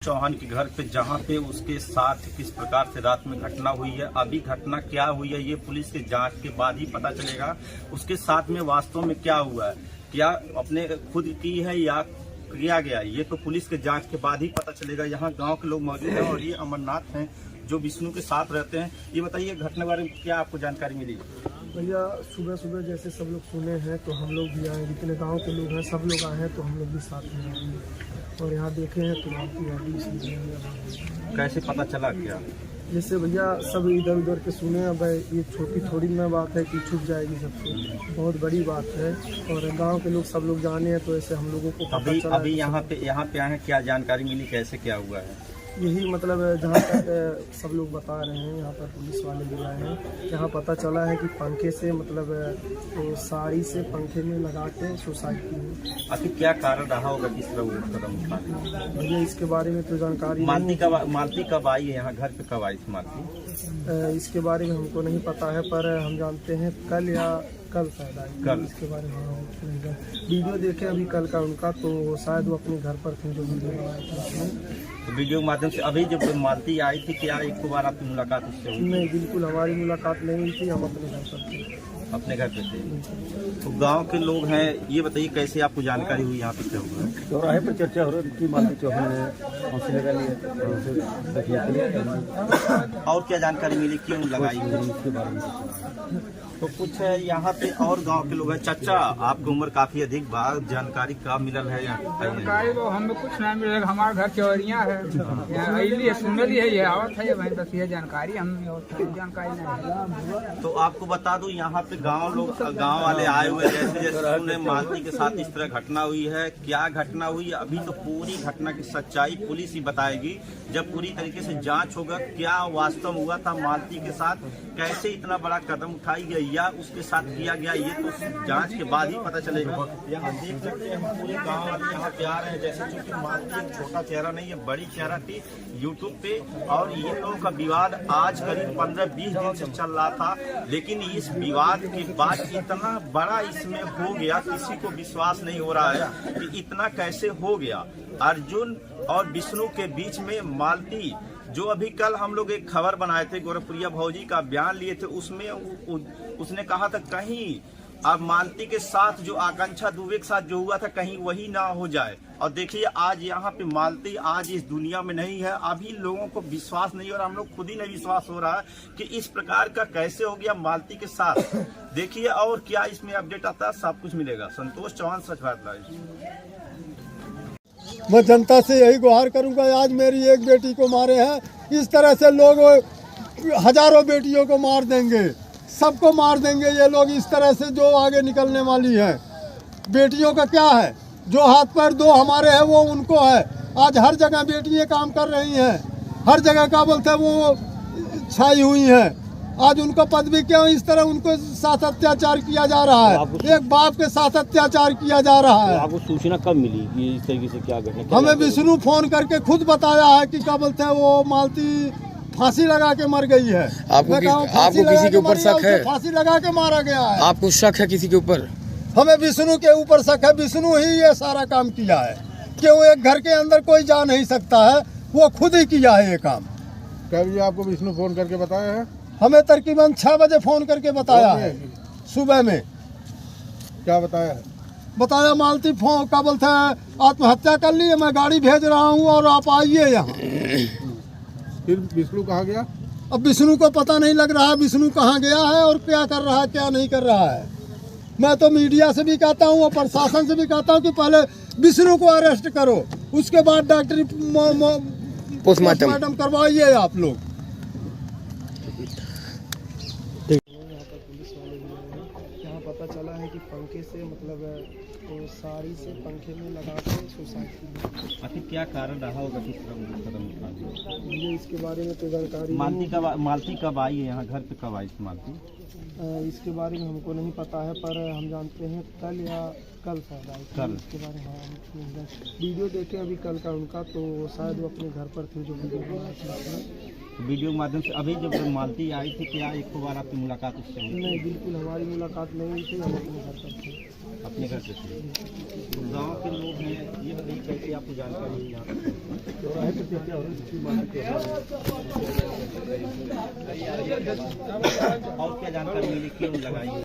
चौहान के घर पे जहां पे उसके साथ किस प्रकार से रात में घटना हुई है, अभी घटना क्या हुई है ये पुलिस के जांच के बाद ही पता चलेगा। उसके साथ में वास्तव में क्या हुआ है, क्या अपने खुद की है या किया गया, ये तो पुलिस के जांच के बाद ही पता चलेगा। यहाँ गांव के लोग मौजूद हैं और ये अमरनाथ हैं जो विष्णु के साथ रहते हैं। ये बताइए घटना के बारे में क्या आपको जानकारी मिली? भैया सुबह सुबह जैसे सब लोग सुने हैं तो हम लोग भी आए, जितने गांव के लोग हैं सब लोग आए हैं तो हम लोग भी साथ में आए और यहाँ देखे हैं तो आपकी गाड़ी इसलिए। कैसे पता चला क्या? जैसे भैया सब इधर उधर के सुने, अब ये छोटी थोड़ी ना बात है कि छूट जाएगी सबसे, बहुत बड़ी बात है और गांव के लोग सब लोग जाने हैं तो ऐसे हम लोगों को पता चला। अभी यहाँ पे आए हैं, क्या जानकारी मिली, कैसे क्या हुआ है? यही मतलब जहाँ तक सब लोग बता रहे हैं, यहाँ पर पुलिस वाले भी आए हैं, यहाँ पता चला है कि पंखे से मतलब तो साड़ी से पंखे में लगा के सुसाइड की। आखिर क्या कारण रहा होगा, किस तरह वो कदम उठाने? मुझे इसके बारे में तो जानकारी मालती कब आई है यहाँ घर पे, कब आई थी मालती? इसके बारे में हमको नहीं पता है, पर हम जानते हैं कल शायद आई। कल इसके बारे में वीडियो देखे अभी कल का उनका, तो शायद वो अपने घर पर थे जो वीडियो बनाए थे। तो वीडियो के माध्यम से अभी जब मालती आई थी, क्या एक बार आपकी मुलाकात उससे हुई? नहीं, बिल्कुल हमारी मुलाकात नहीं हुई थी, हम अपने घर पर थे। अपने घर पे थे। तो गांव के लोग हैं, ये बताइए कैसे आपको जानकारी हुई, यहाँ पे क्या हुआ? चौराहे पर चर्चा हो रही थी, मालती चौहान ने फांसी लगा लिया। और क्या जानकारी मिली, क्यों लगाई उसके बारे में तो कुछ है यहाँ पे और गांव के लोग हैं। चाचा, आपकी उम्र काफी अधिक बार जानकारी का मिलल है यहाँ? जानकारी तो हमें कुछ नहीं मिलेगा, हमारे घर चौरिया है, सुनली है, ये आवत है, वही बस ये जानकारी, हमें और जानकारी नहीं है। तो आपको बता दूं, यहाँ पे गांव वाले आए हुए, जैसे सुने मालती के साथ इस तरह घटना हुई है। क्या घटना हुई अभी तो पूरी घटना की सच्चाई पुलिस ही बताएगी, जब पूरी तरीके से जांच होगा क्या वास्तव हुआ था मालती के साथ, कैसे इतना बड़ा कदम उठाई गई या उसके साथ किया गया, ये तो जांच के बाद ही पता चलेगा। यहाँ देख सकते हैं पूरे गांव वाले यहाँ पे आ रहे हैं, जैसे चूंकि मालती एक छोटा चेहरा नहीं है, बड़ी चेहरा थी यूट्यूब पे, और ये लोगों का विवाद आज करीब 15-20 दिन से चल रहा था, लेकिन इस विवाद के बाद इतना बड़ा इसमें हो गया, किसी को विश्वास नहीं हो रहा है कि इतना कैसे हो गया। अर्जुन और विष्णु के बीच में मालती, जो अभी कल हम लोग एक खबर बनाए थे, गोरखपुरिया भौजी का बयान लिए थे, उसमें उसने कहा था कहीं अब मालती के साथ जो आकांक्षा दुबे के साथ जो हुआ था कहीं वही ना हो जाए। और देखिए आज यहाँ पे मालती आज इस दुनिया में नहीं है। अभी लोगों को विश्वास नहीं हो रहा, हम लोग खुद ही नहीं विश्वास हो रहा है कि इस प्रकार का कैसे हो गया मालती के साथ। देखिए और क्या इसमें अपडेट आता है, सब कुछ मिलेगा। संतोष चौहान, सच बात लाइव। मैं जनता से यही गुहार करूंगा, आज मेरी एक बेटी को मारे हैं, इस तरह से लोग हजारों बेटियों को मार देंगे, सबको मार देंगे ये लोग इस तरह से जो आगे निकलने वाली है। बेटियों का क्या है, जो हाथ पैर दो हमारे हैं वो उनको है। आज हर जगह बेटियां काम कर रही हैं, हर जगह क्या बोलते हैं वो छाई हुई हैं। आज उनको पदवी क्यों इस तरह उनको साथ अत्याचार किया जा रहा है, एक बाप के साथ अत्याचार किया जा रहा है। आपको सूचना कब मिली कि इस तरीके से क्या घटना? हमें विष्णु फोन करके खुद बताया है कि क्या बोलते हैं वो मालती फांसी लगा के मर गई है। आपको किसी के ऊपर शक है? फांसी लगा के मारा गया है। आपको शक है किसी के ऊपर? हमें विष्णु के ऊपर शक है, विष्णु ही ये सारा काम किया है। क्यों एक घर के अंदर कोई जा नहीं सकता है, वो खुद ही किया है ये काम। क्या ये आपको विष्णु फोन करके बताया है? हमें तकरीबन 6 बजे फोन करके बताया है सुबह में। क्या बताया है? बताया मालती फोन क्या बोलते हैं आत्महत्या कर ली है, मैं गाड़ी भेज रहा हूँ और आप आइए यहाँ। फिर विष्णु कहाँ गया? अब विष्णु को पता नहीं लग रहा विष्णु कहाँ गया है और क्या कर रहा है क्या नहीं कर रहा है। मैं तो मीडिया से भी कहता हूँ और प्रशासन से भी कहता हूँ कि पहले विष्णु को अरेस्ट करो, उसके बाद डॉक्टरी पोस्टमार्टम करवाइए आप लोग। यहाँ पता चला है कि पंखे से मतलब तो साड़ी से पंखे में लगा के सुसाइड की। आखिर क्या कारण रहा होगा, किस तरह कदम उठाने? मुझे इसके बारे में तो जानकारी मालती कब आई है यहाँ घर पे, कब आई थी मालती? इसके बारे में हमको नहीं पता है, पर हम जानते हैं कल शायद आई। कल इसके बारे में वीडियो देखे अभी कल का उनका, तो शायद वो अपने घर पर थे जो वीडियो बनाए थे। वीडियो के माध्यम से अभी जब मालती आई थी, क्या एक बार आपकी मुलाकात उससे हुई? नहीं, बिल्कुल हमारी मुलाकात नहीं हुई थी, हम अपने घर पर थे। अपने घर से थे। तो गाँव के लोग हैं, ये बताइए कैसे आपको जानकारी है यहाँ और क्या जानकारी मिली, क्यों लगाई?